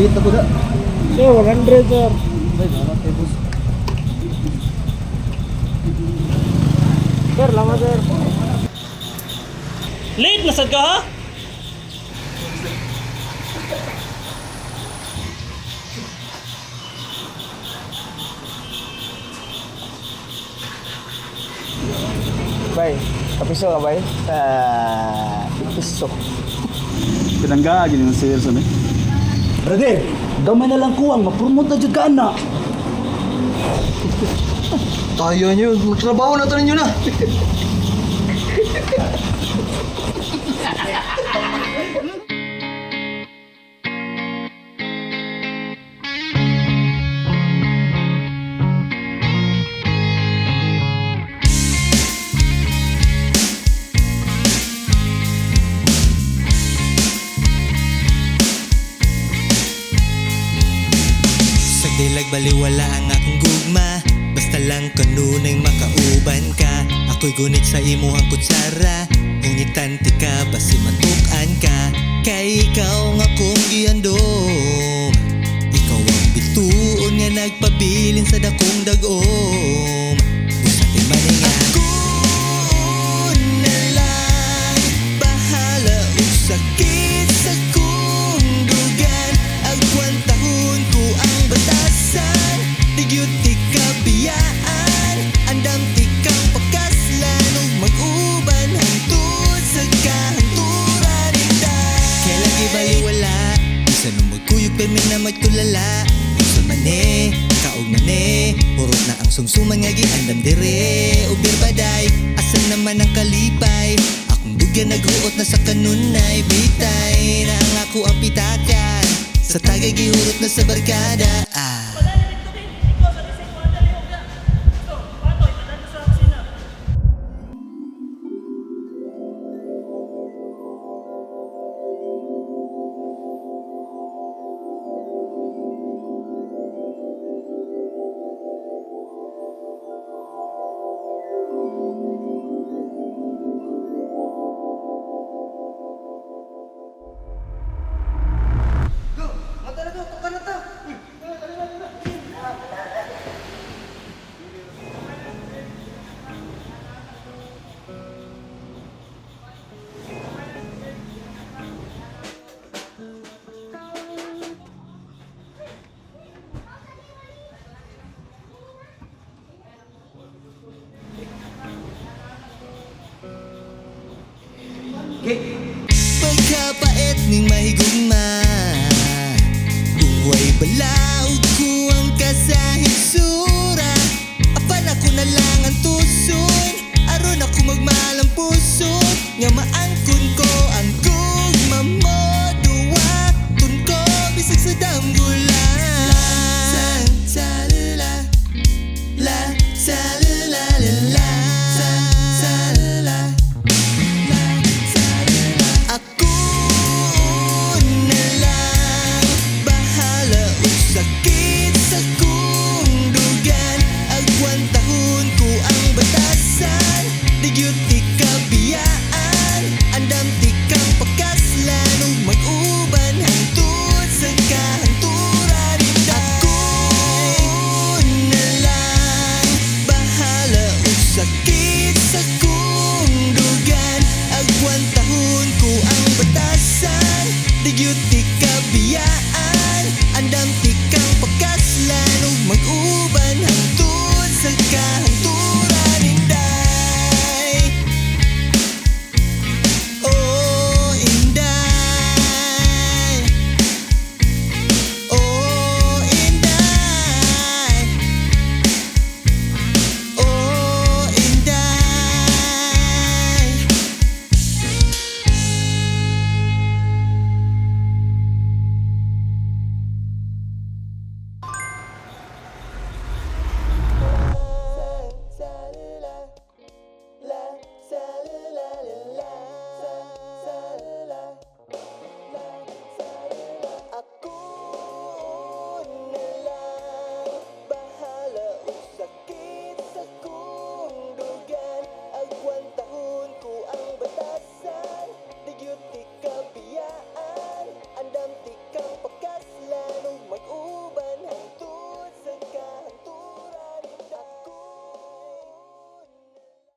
Liit ako na. Sir, 100 sir. Ay, naman kayo boss. Sir, lama sir. Late na sad ka ha? Bay, kapiso ka bay? Piso. Pinangga, gini ng sales ano. Brother, gamay na lang kuwang, ma-promote na dyan ka na. Tayo nyo, magtrabaho na tayo nyo na. Dilag baliwala ang akong gugma. Basta lang kanunay makauban ka. Ako'y gunit sa imuhang kutsara. Ingitan ti ka, basi matukan ka. Kay ikaw nga kong giandom. Ikaw ang bituon nga nagpabilin sa dakong dagom. Busa ti maninga ako na lang. Bahala o sakit sa kong dugan. Agwantahon ko ang batasan. Digyot ti kabiyaan. Andam ti kang pakaslan. Ug mag-uban hangtod sa kahanturan ita. Kailan ibaliwala. Isa nung magkuyog permin na magtulala. Isa mane, kaog mane. Purot na ang sumsuman nga giandam dire. O birbaday, asan naman ang kalipay. Akong dugyan naghuot na sa kanunay. Bitay na ang ako ang pitakan. Sa tagay gihurot na sa barkada. Pagkapait ning mahigugma. Buhay balaod ko ang kasahitsura. Apan ako na lang ang tuson. Aron ako magmahal ang puso. Nga maangkon ko